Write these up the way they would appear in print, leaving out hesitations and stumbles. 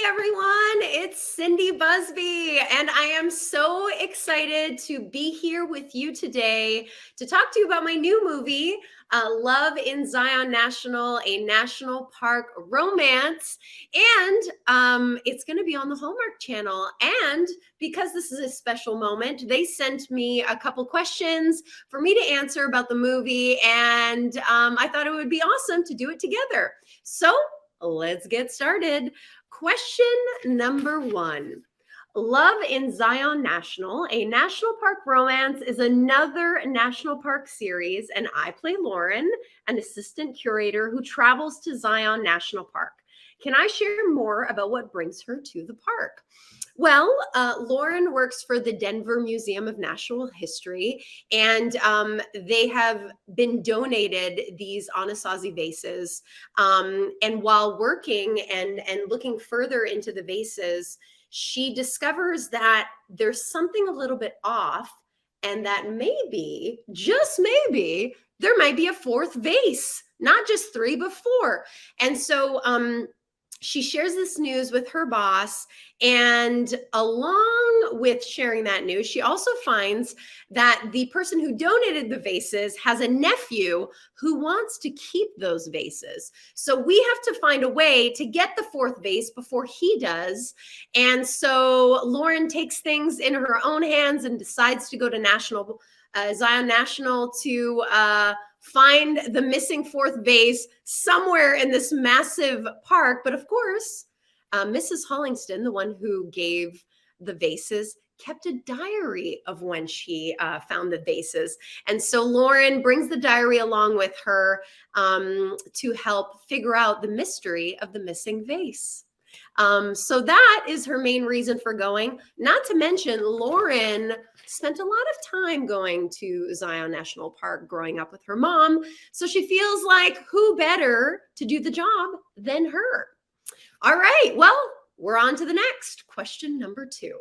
everyone, it's Cindy Busby, and I am so excited to be here with you today to talk to you about my new movie, Love in Zion National, a national park romance. And it's going to be on the Hallmark Channel. And because this is a special moment, they sent me a couple questions for me to answer about the movie, and I thought it would be awesome to do it together. So let's get started. Question number 1. Love in Zion National, a national park romance, is another national park series, and I play Lauren, an assistant curator who travels to Zion National Park. Can I share more about what brings her to the park? Well, Lauren works for the Denver Museum of Natural History, and they have been donated these Anasazi vases. And while working and looking further into the vases, she discovers that there's something a little bit off, and that maybe, just maybe, there might be a fourth vase, not just 3, but 4. And so she shares this news with her boss, and along with sharing that news, she also finds that the person who donated the vases has a nephew who wants to keep those vases. So we have to find a way to get the 4th vase before he does. And so Lauren takes things in her own hands and decides to go to Zion National to find the missing 4th vase somewhere in this massive park. But of course, Mrs. Hollingston, the one who gave the vases, kept a diary of when she found the vases. And so Lauren brings the diary along with her to help figure out the mystery of the missing vase. So that is her main reason for going. Not to mention, Lauren spent a lot of time going to Zion National Park growing up with her mom. So she feels like who better to do the job than her? All right, well, we're on to the next question number 2.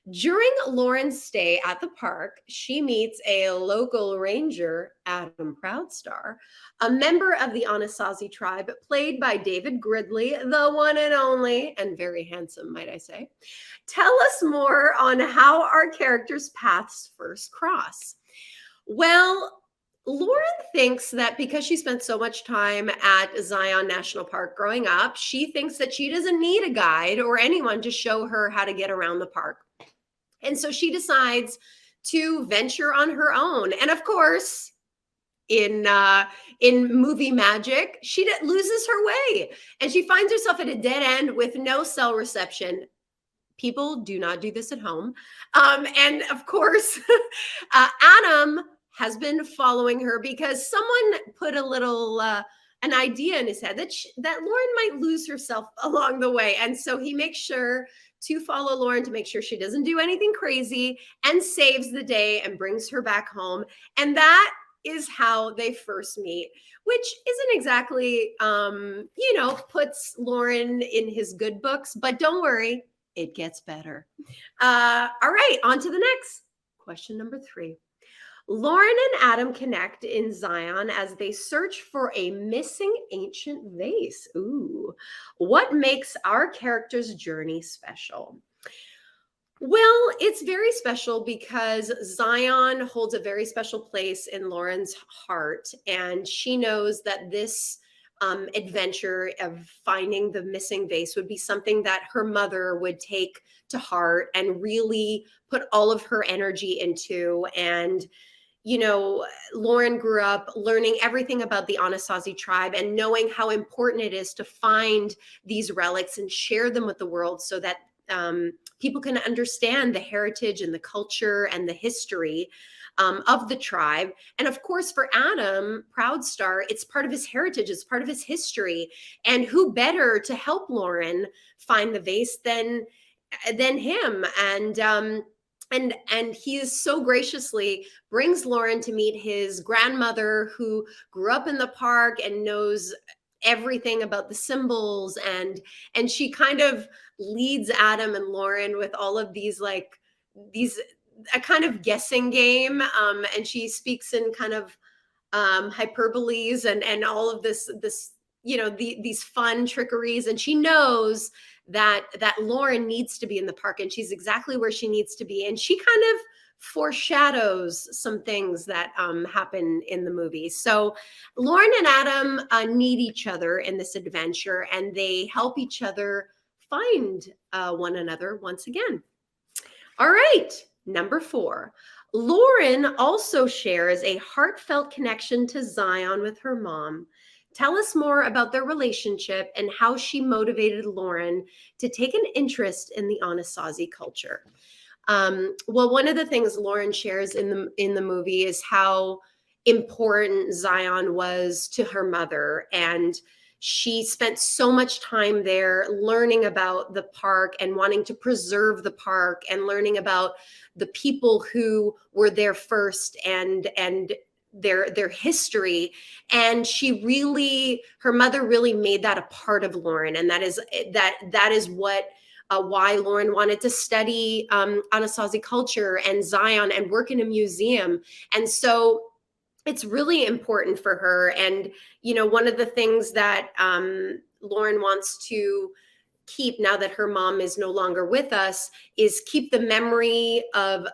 During Lauren's stay at the park, she meets a local ranger, Adam Proudstar, a member of the Anasazi tribe, played by David Gridley, the one and only, and very handsome, might I say. Tell us more on how our characters' paths first cross. Well, Lauren thinks that because she spent so much time at Zion National Park growing up, she thinks that she doesn't need a guide or anyone to show her how to get around the park. And so she decides to venture on her own. And of course, in movie magic, she loses her way. And she finds herself at a dead end with no cell reception. People do not do this at home. And of course, Adam has been following her because someone put a little an idea in his head that Lauren might lose herself along the way. And so he makes sure to follow Lauren to make sure she doesn't do anything crazy, and saves the day and brings her back home. And that is how they first meet, which isn't exactly, puts Lauren in his good books, but don't worry, it gets better. All right, on to the next. Question number 3. Lauren and Adam connect in Zion as they search for a missing ancient vase. Ooh, what makes our character's journey special? Well, it's very special because Zion holds a very special place in Lauren's heart, and she knows that this adventure of finding the missing vase would be something that her mother would take to heart and really put all of her energy into. And Lauren grew up learning everything about the Anasazi tribe and knowing how important it is to find these relics and share them with the world so that people can understand the heritage and the culture and the history of the tribe. And of course, for Adam Proudstar, it's part of his heritage, it's part of his history. And who better to help Lauren find the vase than him? And he is so graciously brings Lauren to meet his grandmother, who grew up in the park and knows everything about the symbols. And she kind of leads Adam and Lauren with all of these a kind of guessing game. And she speaks in kind of hyperboles and all of this these fun trickeries, and she knows that Lauren needs to be in the park, and she's exactly where she needs to be. And she kind of foreshadows some things that happen in the movie. So Lauren and Adam need each other in this adventure, and they help each other find one another once again. All right, number 4. Lauren also shares a heartfelt connection to Zion with her mom. Tell us more about their relationship and how she motivated Lauren to take an interest in the Anasazi culture. Well, one of the things Lauren shares in the movie is how important Zion was to her mother, and she spent so much time there learning about the park and wanting to preserve the park and learning about the people who were there first and their history. And her mother really made that a part of Lauren, and that is what why Lauren wanted to study Anasazi culture and Zion and work in a museum. And so it's really important for her. And, one of the things that Lauren wants to keep, now that her mom is no longer with us, is keep the memory of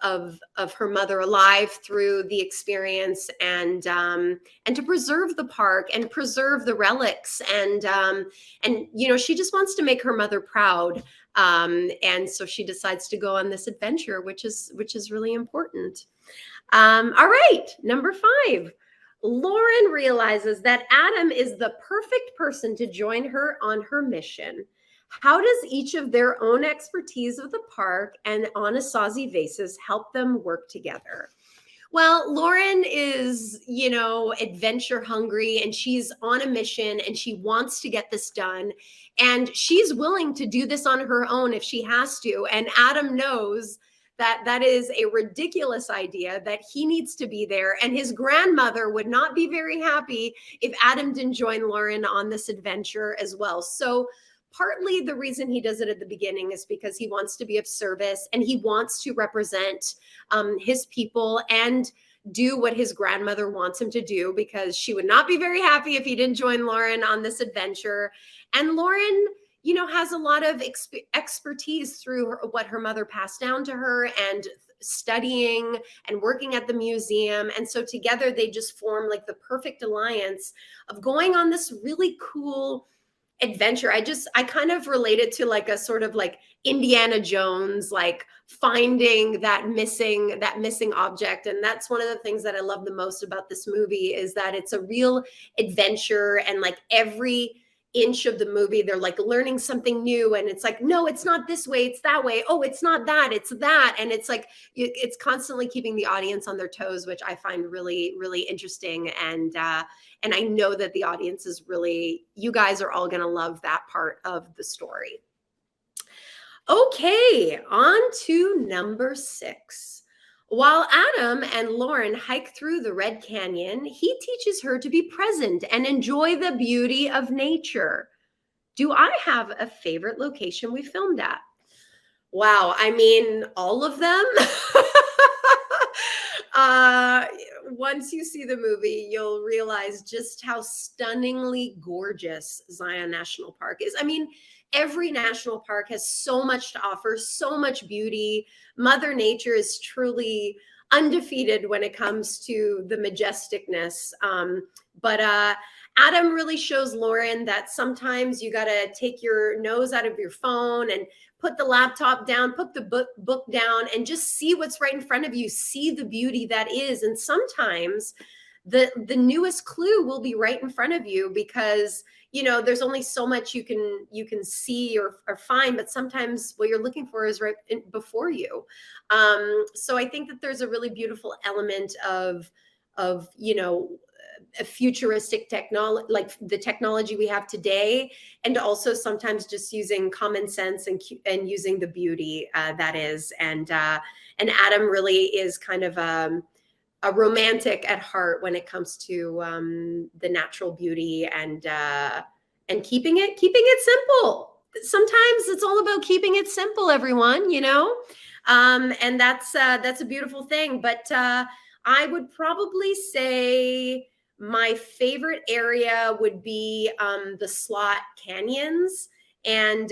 her mother alive through the experience, and to preserve the park and preserve the relics. And she just wants to make her mother proud. And so she decides to go on this adventure, which is really important. All right, number 5. Lauren realizes that Adam is the perfect person to join her on her mission. How does each of their own expertise of the park and Anasazi vases help them work together? Well, Lauren is, adventure hungry, and she's on a mission, and she wants to get this done. And she's willing to do this on her own if she has to. And Adam knows that is a ridiculous idea, that he needs to be there. And his grandmother would not be very happy if Adam didn't join Lauren on this adventure as well. So partly the reason he does it at the beginning is because he wants to be of service, and he wants to represent his people and do what his grandmother wants him to do, because she would not be very happy if he didn't join Lauren on this adventure. And Lauren, has a lot of expertise through what her mother passed down to her, and studying and working at the museum. And so together they just form like the perfect alliance of going on this really cool adventure. I kind of relate it to like a sort of like Indiana Jones, like finding that missing object. And that's one of the things that I love the most about this movie, is that it's a real adventure, and like every inch of the movie they're like learning something new, and it's like, no, it's not this way, it's that way. Oh, it's not that, it's that. And it's like it's constantly keeping the audience on their toes, which I find really, really interesting. And I know that the audience is really, you guys are all going to love that part of the story. Okay, on to number 6. While Adam and Lauren hike through the Red Canyon, he teaches her to be present and enjoy the beauty of nature. Do I have a favorite location we filmed at? Wow, I mean, all of them. Once you see the movie, you'll realize just how stunningly gorgeous Zion National Park is. I mean, every national park has so much to offer, so much beauty. Mother Nature is truly undefeated when it comes to the majesticness. But Adam really shows Lauren that sometimes you got to take your nose out of your phone and put the laptop down, put the book down, and just see what's right in front of you. See the beauty that is. And sometimes the newest clue will be right in front of you, because there's only so much you can see or find, but sometimes what you're looking for is right before you. So I think that there's a really beautiful element of a futuristic technology, like the technology we have today, and also sometimes just using common sense and using the beauty that is. And Adam really is kind of a romantic at heart when it comes to the natural beauty and keeping it simple. Sometimes it's all about keeping it simple, everyone, and that's a beautiful thing. But I would probably say My favorite area would be the slot canyons. And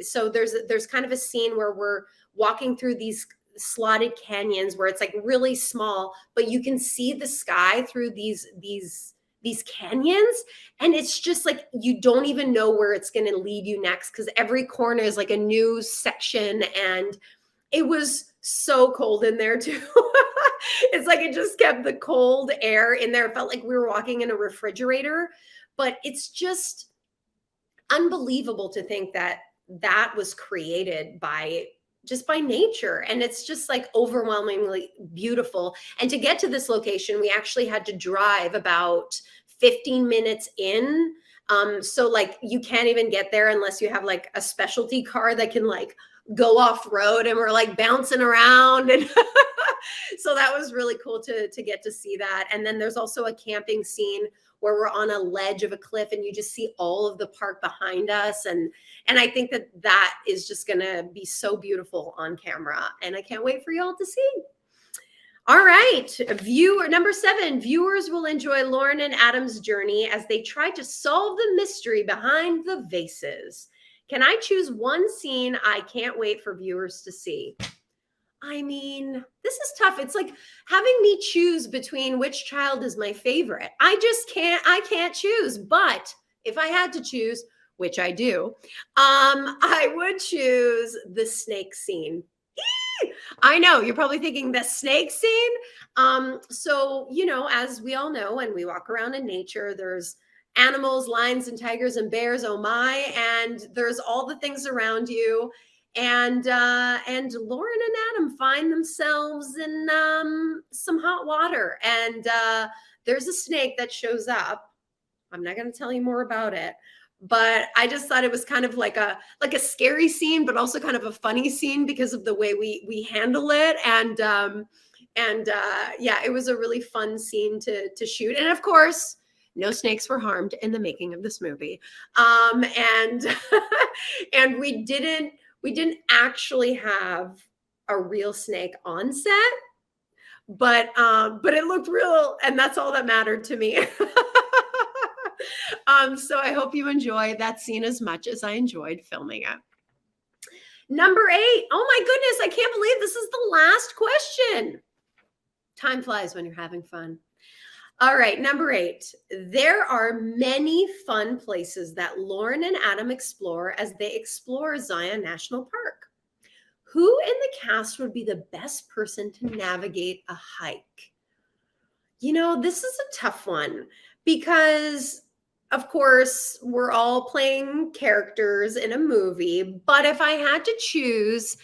so there's kind of a scene where we're walking through these slotted canyons where it's like really small, but you can see the sky through these canyons, and it's just like you don't even know where it's going to lead you next, because every corner is like a new section. And it was so cold in there too. It's like it just kept the cold air in there. It felt like we were walking in a refrigerator, but it's just unbelievable to think that that was created by nature. And it's just like overwhelmingly beautiful. And to get to this location, we actually had to drive about 15 minutes in. So like you can't even get there unless you have like a specialty car that can like go off road, and we're like bouncing around. And so that was really cool to get to see that. And then there's also a camping scene where we're on a ledge of a cliff and you just see all of the park behind us. And I think that is just going to be so beautiful on camera. And I can't wait for y'all to see. All right, number 7, viewers will enjoy Lauren and Adam's journey as they try to solve the mystery behind the vases. Can I choose one scene I can't wait for viewers to see? I mean, this is tough. It's like having me choose between which child is my favorite. I can't choose. But if I had to choose, which I do, I would choose the snake scene. I know you're probably thinking the snake scene. So, as we all know, when we walk around in nature, there's animals, lions and tigers and bears. Oh my. And there's all the things around you. And Lauren and Adam find themselves in some hot water. And there's a snake that shows up. I'm not going to tell you more about it, but I just thought it was kind of like a scary scene, but also kind of a funny scene because of the way we handle it. And yeah, it was a really fun scene to shoot. And of course, no snakes were harmed in the making of this movie. And and we didn't actually have a real snake on set, but it looked real, and that's all that mattered to me. So I hope you enjoyed that scene as much as I enjoyed filming it. Number 8. Oh my goodness, I can't believe this is the last question. Time flies when you're having fun. All right, number 8. There are many fun places that Lauren and Adam explore as they explore Zion National Park. Who in the cast would be the best person to navigate a hike? This is a tough one because, of course, we're all playing characters in a movie. But if I had to choose,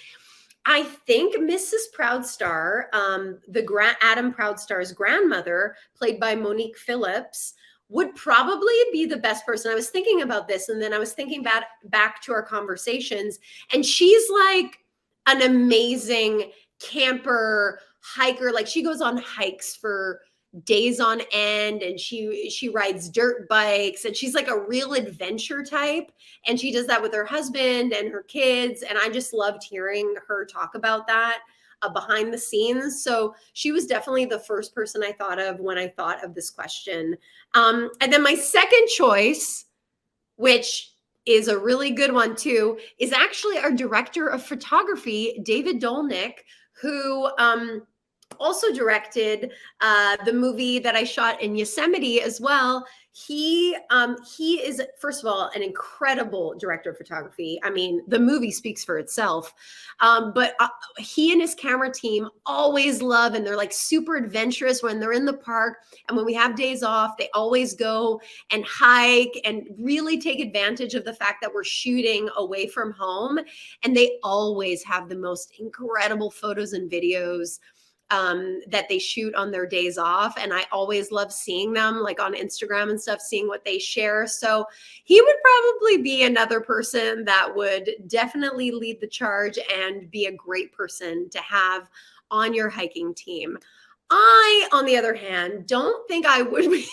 I think Mrs. Proudstar, Adam Proudstar's grandmother, played by Monique Phillips, would probably be the best person. I was thinking about this, and then I was thinking back to our conversations, and she's like an amazing camper, hiker. Like she goes on hikes for days on end, and she rides dirt bikes, and she's like a real adventure type, and she does that with her husband and her kids. And I just loved hearing her talk about that behind the scenes. So she was definitely the first person I thought of when I thought of this question. And then my second choice, which is a really good one too, is actually our director of photography, David Dolnick, who also directed the movie that I shot in Yosemite as well. He is, first of all, an incredible director of photography. I mean, the movie speaks for itself. But he and his camera team always love, and they're like super adventurous when they're in the park. And when we have days off, they always go and hike and really take advantage of the fact that we're shooting away from home. And they always have the most incredible photos and videos that they shoot on their days off. And I always love seeing them like on Instagram and stuff, seeing what they share. So he would probably be another person that would definitely lead the charge and be a great person to have on your hiking team. I, on the other hand, don't think I would be.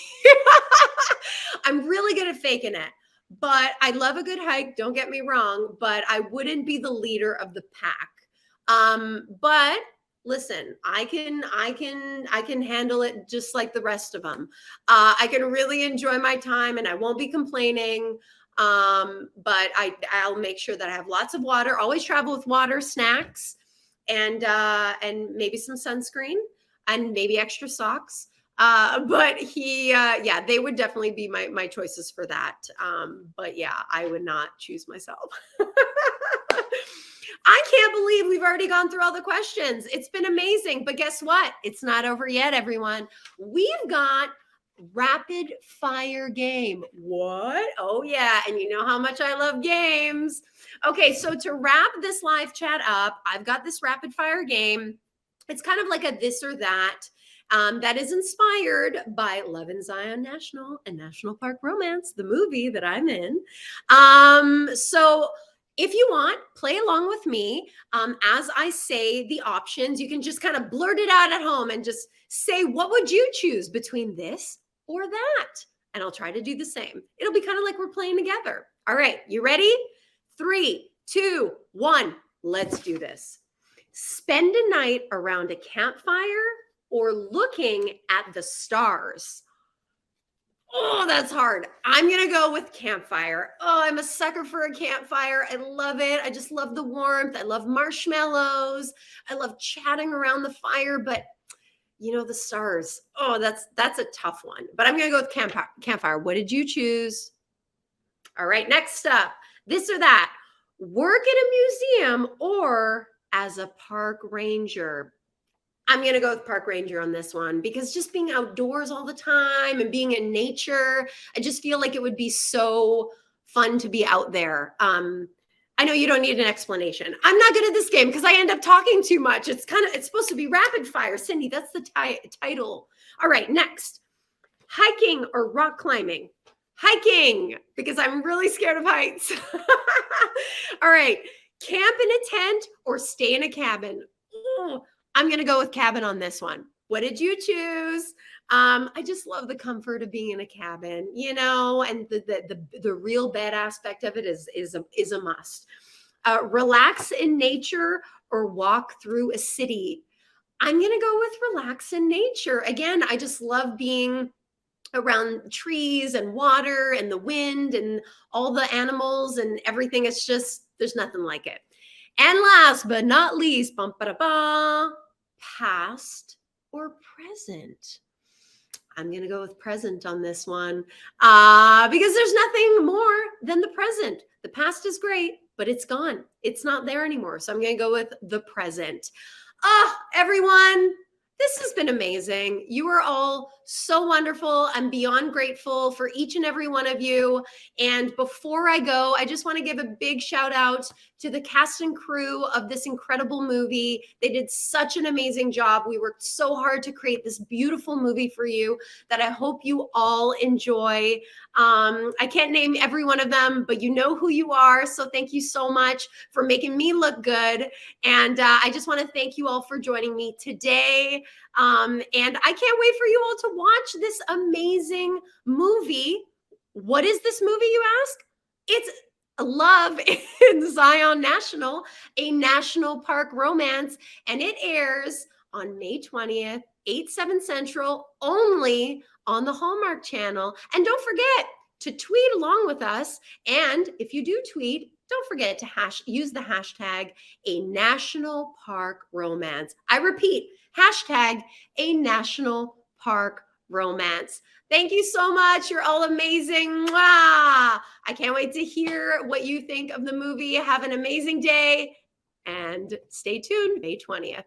I'm really good at faking it, but I love a good hike. Don't get me wrong, but I wouldn't be the leader of the pack. But listen, I can handle it just like the rest of them. I can really enjoy my time and I won't be complaining. But I'll make sure that I have lots of water, always travel with water, snacks, and maybe some sunscreen and maybe extra socks. But yeah, they would definitely be my choices for that. But yeah, I would not choose myself. I can't believe we've already gone through all the questions. It's been amazing. But guess what? It's not over yet, everyone. We've got rapid fire game. What? Oh, yeah. And you know how much I love games. Okay, so to wrap this live chat up, I've got this rapid fire game. It's kind of like a this or that. That is inspired by Love in Zion National and National Park Romance, the movie that I'm in. So if you want, play along with me as I say the options. You can just kind of blurt it out at home and just say, what would you choose between this or that? And I'll try to do the same. It'll be kind of like we're playing together. All right, you ready? 3, 2, 1, let's do this. Spend a night around a campfire or looking at the stars? Oh, that's hard. I'm going to go with campfire. Oh, I'm a sucker for a campfire. I love it. I just love the warmth. I love marshmallows. I love chatting around the fire, but you know, the stars. Oh, that's a tough one. But I'm going to go with campfire. What did you choose? All right, next up, this or that. Work at a museum or as a park ranger? I'm going to go with park ranger on this one because just being outdoors all the time and being in nature, I just feel like it would be so fun to be out there. I know you don't need an explanation. I'm not good at this game because I end up talking too much. It's supposed to be rapid fire. Cindy, that's the title. All right, next. Hiking or rock climbing? Hiking, because I'm really scared of heights. All right, camp in a tent or stay in a cabin? Ooh, I'm going to go with cabin on this one. What did you choose? I just love the comfort of being in a cabin, you know, and the real bed aspect of it is a must. Relax in nature or walk through a city? I'm going to go with relax in nature. Again, I just love being around trees and water and the wind and all the animals and everything. It's just, there's nothing like it. And last but not least, bum, ba, da, ba, past or present? I'm going to go with present on this one because there's nothing more than the present. The past is great, but it's gone. It's not there anymore. So I'm going to go with the present. Everyone, this has been amazing. You are all so wonderful. I'm beyond grateful for each and every one of you. And before I go, I just want to give a big shout out to the cast and crew of this incredible movie. They did such an amazing job. We worked so hard to create this beautiful movie for you that I hope you all enjoy. I can't name every one of them, but you know who you are. So thank you so much for making me look good. And I just want to thank you all for joining me today. And I can't wait for you all to watch this amazing movie. What is this movie, you ask? It's Love in Zion National, a national park romance, and it airs on May 20th, 8/7 Central, only on the Hallmark Channel. And don't forget to tweet along with us. And if you do tweet, don't forget to use the hashtag a national park romance. I repeat, hashtag a national park romance. Thank you so much. You're all amazing. Mwah! I can't wait to hear what you think of the movie. Have an amazing day and stay tuned May 20th.